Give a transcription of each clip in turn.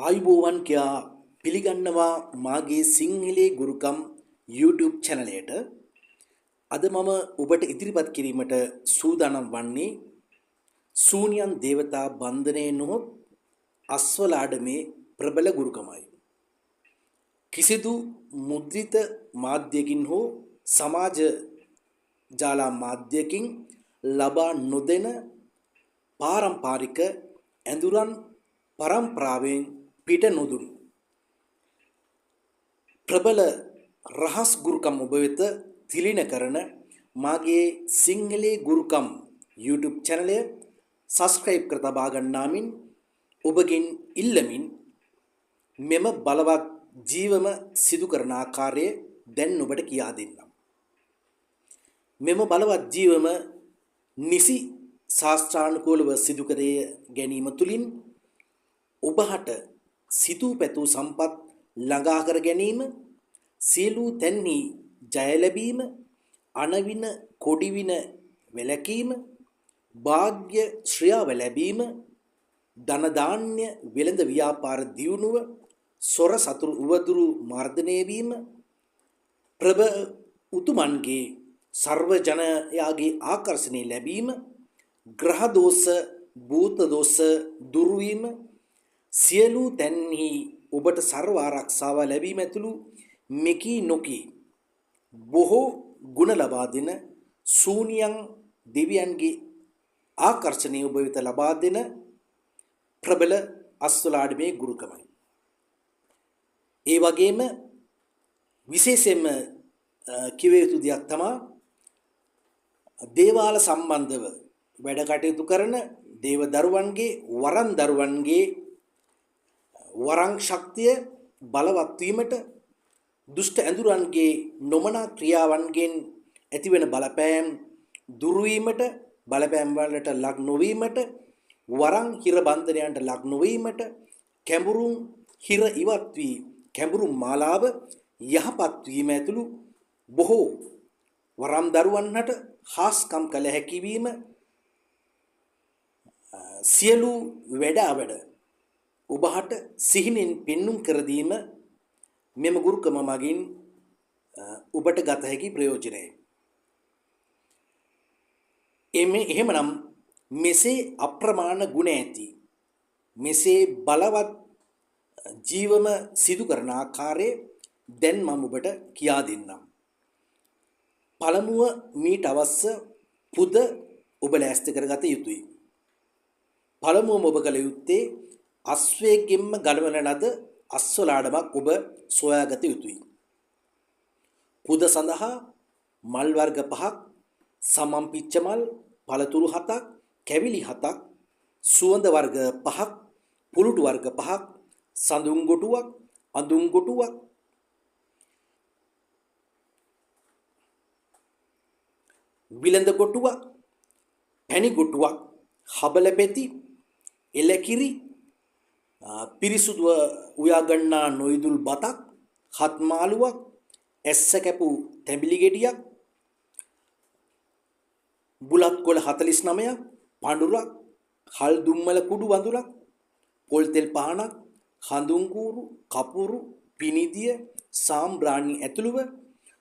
ආයුබෝවන් කියා පිළිගන්නවා මාගේ සිංහලේ ගුරුකම් YouTube channelයට. අද මම ඔබට ඉදිරිපත් කිරීමට සූදානම් වන්නේ ශූන්‍යයන් දේවතා බන්ධනයේ නොහොත් අස්වලාඩමේ ප්‍රබල ගුරුකමයි. කිසිදු මුද්‍රිත මාධ්‍යකින් හෝ සමාජ ජාල මාධ්‍යකින් ලබා නොදෙන පාරම්පරික ඇඳුරන් පරම්පරාවෙන් පිට නොදුන් ප්‍රබල රහස් ගුරුකම් ඔබ වෙත තිලින කරන මාගේ සිංහලේ ගුරුකම් YouTube channel එක subscribe කර තබා ගන්නාමින් ඔබගෙන් ඉල්ලමින් මෙම බලවත් ජීවම සිදු කරන ආකාරය දැන් ඔබට කියා දෙන්නම්. මෙම බලවත් ජීවම නිසි ශාස්ත්‍රානුකූලව සිදු කර ගැනීම තුළින් ඔබහට සිතූ පැතූ සම්පත් ළඟා කර ගැනීම, සියලු තැන්හි ජය ලැබීම, අනවින කොඩිවින වැළකීම, වාග්ය ශ්‍රියාව ලැබීම, ධන ධාන්‍ය වෙළඳ ව්‍යාපාර දියුණුව, සොර සතුරු උවදුරු මර්ධනය වීම, ප්‍රභ උතුමන්ගේ සර්ව ජනයාගේ ආකර්ෂණය ලැබීම, ග්‍රහ දෝෂ භූත දෝෂ දුරු වීම, සියලු තැන්හි ඔබට සර්ව ආරක්ෂාව ලැබීම ඇතුළු මෙකී නොකී බොහෝ ගුණ ලබා දෙන ශූන්‍යයන් දෙවියන්ගේ ආකර්ෂණය ඔබ වෙත ලබා දෙන ප්‍රබල අස්වලාඩමේ ගුරුකමයි. ඒ වගේම විශේෂයෙන්ම කිව යුතු දෙයක් තමයි දේවාල සම්බන්ධව වැඩ කටයුතු කරන දේව දරුවන්ගේ වරන් දරුවන්ගේ වරං ශක්තිය බලවත් වීමට, දුෂ්ට ඇඳුරන්ගේ නොමනා ක්‍රියාවන්ගෙන් ඇතිවන බලපෑම් දුරු වීමට, බලපෑම් වලට ලක් නොවීමට, වරං හිර බන්ධනයන්ට ලක් නොවීමට, කැඹුරුම් හිර ඉවත් වී කැඹුරුම් මාලාව යහපත් වීම ඇතුළු බොහෝ වරම් දරුවන්ට හාස්කම් කළ හැකි වීම, සියලු වැඩ ඔබට සිහිනෙන් පෙන්눔 කර දීම මෙම ගුරුකම මගින් ඔබට ගත හැකි ප්‍රයෝජනයි. එහෙමනම් මෙසේ අප්‍රමාණ ගුණ ඇති, මෙසේ බලවත් ජීවම සිදු කරන ආකාරය දැන් මම ඔබට කියා දෙන්නම්. පළමුව මීට අවශ්‍ය පුද ඔබ ලෑස්ති කරගත යුතුයි. පළමුවම ඔබ කළ යුත්තේ අස්වැයෙක්ගෙන්ම ගලවන ලද අස්වලාඩමක් ඔබ සොයාගත යුතුයි. පුද සඳහා මල් වර්ග 5ක්, සමම් පිච්ච මල්, පළතුරු 7ක්, කැවිලි 7ක්, සුවඳ වර්ග 5ක්, පුලුටු වර්ග 5ක්, සඳුන් ගොටුවක්, අඳුන් ගොටුවක්, විලඳ ගොටුවක්, පැණි ගොටුවක්, හබල පෙති, එලකිරි, පිරිසුදුව උයා ගන්නා නොයිදුල් බතක්, හත් මාළුවක්, ඇස්ස කැපු තැඹිලි ගෙඩියක්, බුලත් කොළ 49ක්, පඳුරක්, හල් දුම්මල කුඩු වඳුරක්, පොල් තෙල් පහනක්, හඳුන් කූරු, කපුරු, පිනිදිය, සාම්බ්‍රාණි ඇතුළුව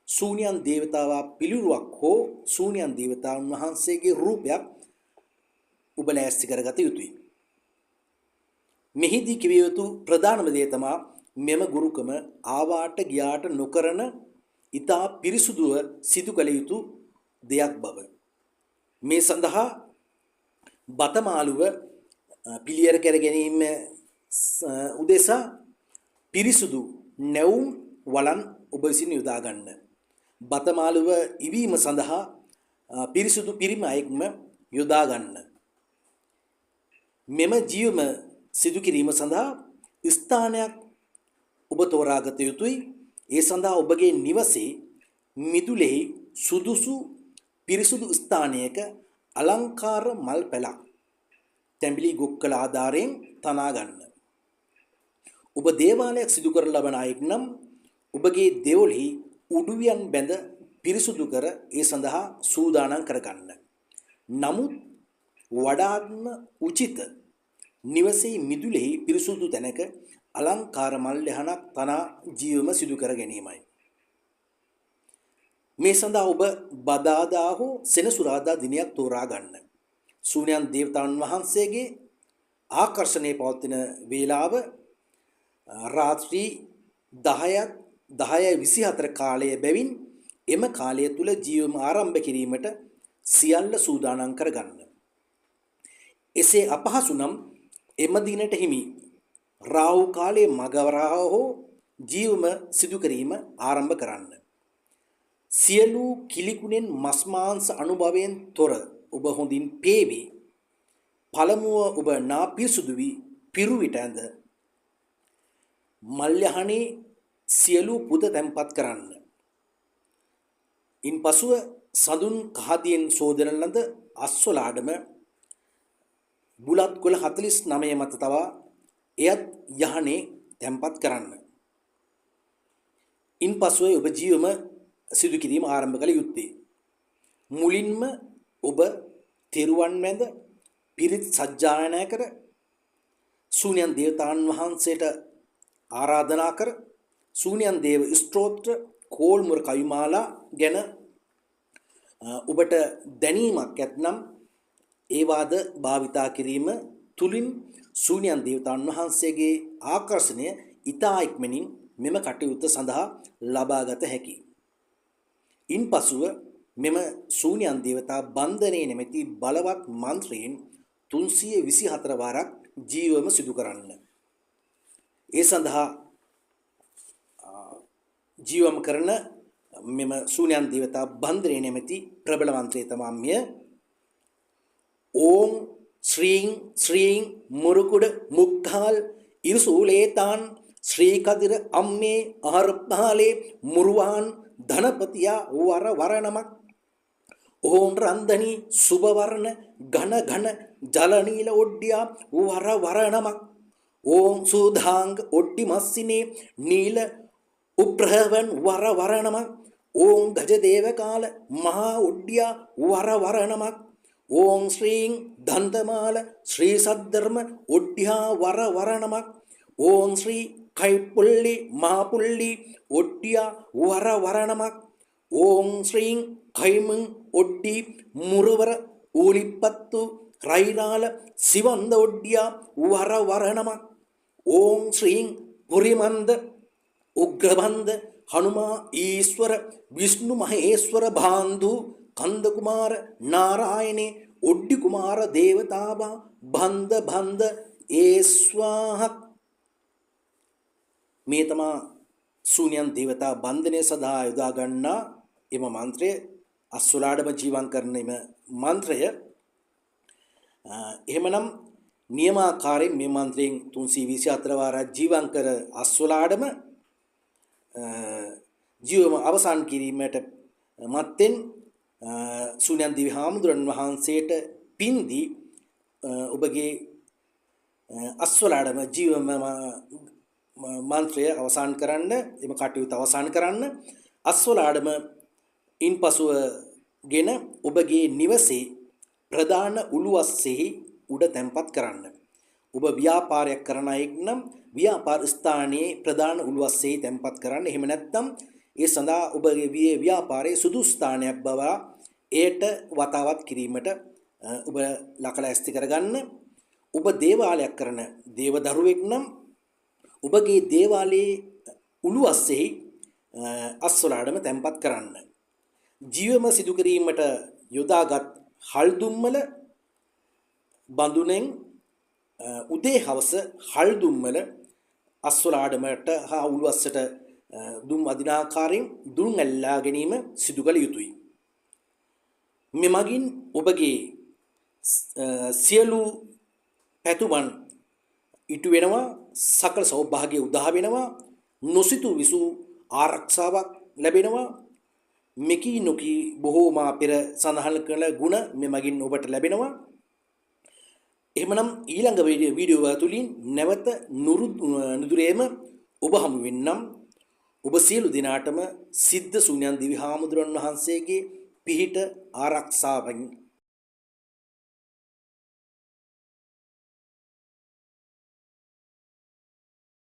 ශූන්‍යයන් දේවතාවා පිළිරුවක් හෝ ශූන්‍යයන් දේවතාවුන් වහන්සේගේ රූපයක් ඔබ ලෑස්ති කරගත යුතුයි. මෙහිදී කිව යුතු ප්‍රධානම දේ තමයි මෙම ගුරුකම ආවාට ගියාට නොකරන ඊතා පිරිසුදුව සිදු කළ යුතු දෙයක් බව. මේ සඳහා බතමාලුව පිළියෙර කර ගැනීම උදෙසා පිරිසුදු නැවුම් වලන් ඔබ විසින් යොදා ගන්න. බතමාලුව ඉවීම සඳහා පිරිසුදු පිරිම අයෙක්ම යොදා ගන්න. මෙම ජීවම සිදු කිරීම සඳහා ස්ථානයක් ඔබ තෝරාගත යුතුයි. ඒ සඳහා ඔබගේ නිවසේ මිදුලෙහි සුදුසු පිරිසුදු ස්ථානයක අලංකාර මල් පැලක් තැඹිලි ගොක්කල ආධාරයෙන් තනා ගන්න. ඔබ දේවාලයක් සිදු කරන ලබන අයෙක් නම් ඔබගේ දෙවොලෙහි උඩුවියන් බැඳ පිරිසුදු කර ඒ සඳහා සූදානම් කරගන්න. නමුත් වඩාත්ම උචිත නිවසේ මිදුලෙහි පිරිසුදු තැනක අලංකාර මල්ලෙහනක් තනා ජීවම සිදු කර ගැනීමයි. මේ සඳහා ඔබ බදාදා හෝ සෙනසුරාදා දිනයක් තෝරා ගන්න. ශූන්‍යයන් දේවතාවුන් වහන්සේගේ ආකර්ෂණයේ පවතින වේලාව රාත්‍රී 10:24 කාලය බැවින් එම කාලය තුල ජීවම ආරම්භ කිරීමට සියල්ල සූදානම් කරගන්න. එසේ අපහසු නම් එම දිනට හිමි රාහු කාලයේ මගවරහ හෝ ජීවම සිදු කිරීම ආරම්භ කරන්න. සියලු කිලිකුණෙන් මස් මාංශ අනුභවයෙන් තොර ඔබ හොඳින් පේවි. පළමුව ඔබ නා පිරිසුදු වී පිරු විට ඇඳ මල්යහනේ සියලු පුද තැන්පත් කරන්න. ඉන්පසුව සඳුන් කහදියෙන් සෝදන ලද අස්වලාඩම බුලත් කොළ 49 මත තවා එයත් යහනේ තැන්පත් කරන්න. ඉන්පසුව ඔබ ජීවම සිදු කිරීම ආරම්භ කළ යුත්තේ. මුලින්ම ඔබ තෙරුවන් වැඳ පිරිත් සජ්ජායනා කර ශූන්‍යයන් දේවතාවුන් වහන්සේට ආරාධනා කර ශූන්‍යයන් දේව ස්තෝත්‍ර කෝල්මුර කවිමාලා ගැන ඔබට දැනීමක් ඇතනම් ඒවාද භාවිතා කිරීම තුලින් ශූන්‍යයන් දේවතාවුන් වහන්සේගේ ආකර්ෂණය ඊතා ඉක්මනින් මෙම කටයුත්ත සඳහා ලබාගත හැකියි. ඉන්පසුව මෙම ශූන්‍යයන් දේවතා බන්ධනයේ නැමැති බලවත් මන්ත්‍රයෙන් 324 වාරක් ජීවම සිදු කරන්න. ඒ සඳහා ජීවම කරන මෙම ශූන්‍යයන් දේවතා බන්ධනයේ නැමැති ප්‍රබල මන්ත්‍රය තමයි ඕම් ශ්‍රීං ශ්‍රීං මුරුකුඩ මුක්ඛාල් ඉරුසූලේතාන් ශ්‍රී කදිර අම්මේ ආරප්පාලේ මුරුවාන් ධනපතියා වර වරණමක් ඕම් රන්දනි සුබවර්ණ ඝන ඝන ජලනීල ඔඩ්ඩියා වර වරණමක් ඕම් සුධාංග ඔඩ්ඩි මස්සිනේ නීල උප්‍රහවන් වර වරණමක් ඕම් ගජ දේවකාල මහා ඔඩ්ඩියා වර වරණමක් ඕම් ශ්‍රීං දන්තමාල ශ්‍රී සද්ධර්ම ඔඩ්ඩියා වර වරණමක් ඕම් ශ්‍රී කයිපුල්ලි මහපුල්ලි ඔඩ්ඩියා වර වරණමක් ඕම් ශ්‍රීං කයිමං ඔඩ්ඩි මුරවර ඌලිප්පත්තු රයිනාල සිවන්ද ඔඩ්ඩියා වර වරණමක් ඕම් ශ්‍රීං පුරිමන්ද උග්‍රබන්ද හනුමා ඊශ්වර විෂ්ණු මහේශ්වර භාන්දු කන්ද කුමාර නාරායනේ ඔඩ්ඩි කුමාර දේවතාවා බන්ද බන්ද ඒස්වාහක්. මේ තමා ශූන්‍යයන් දේවතා බන්ධනය සඳහා යොදා ගන්නා එම මන්ත්‍රය අස්වලාඩම ජීවම් කරන එම මන්ත්‍රය. එහෙමනම් නියමාකාරයෙන් මේ මන්ත්‍රයෙන් 324 වාරයක් ජීවම් කර අස්වලාඩම ජීවම අවසන් කිරීමට මත්තෙන් ශූන්‍යයන් දිවි හාමුදුරන් වහන්සේට පින්දී ඔබගේ අස්වලාඩම ජීවම මන්ත්‍රය අවසන් කරන්න, එම කටයුතු අවසන් කරන්න. අස්වලාඩම ඉන්පසුව ගෙන ඔබගේ නිවසේ ප්‍රධාන උළුවස්සෙහි උඩ තැන්පත් කරන්න. ඔබ ව්‍යාපාරයක් කරන අයෙක් නම් ව්‍යාපාර ස්ථානයේ ප්‍රධාන උළුවස්සෙහි තැන්පත් කරන්න. එහෙම නැත්නම් ඒ සඳහා ඔබගේ ව්‍යාපාරයේ සුදුසු ස්ථානයක් බව එයට වතාවත් කිරීමට ඔබ ලකලැස්ති කරගන්න. ඔබ දේවාලයක් කරන දේවදරුවෙක් නම් ඔබගේ දේවාලයේ උළුවස්සෙහි අස්වලාඩම තැන්පත් කරන්න. ජීවම සිදු කිරීමට යොදාගත් හල්දුම්මල බඳුනෙන් උදේ හවස හල්දුම්මල අස්වලාඩමට හා උළුවස්සට දුම් අදිනාකාරයෙන් දුම් ඇල්ලා ගැනීම සිදු කළ යුතුයි. මෙමගින් ඔබගේ සියලු පැතුමන් ඉටු වෙනවා, සකල සෞභාග්‍ය උදා වෙනවා, නොසිතු විසු ආරක්ෂාවක් ලැබෙනවා. මෙකී නොකී බොහෝ මා පෙර සඳහන් කළ ගුණ මෙමගින් ඔබට ලැබෙනවා. එහෙමනම් ඊළඟ වීඩියෝ තුලින් නැවත නුදුරේම ඔබ හමු වෙන්නම්. ඔබ සියලු දිනාටම සිද්ධ ශූන්‍යයන් දිවි හාමුදුරන් වහන්සේගේ පිහිට ආරක්ෂාවෙන්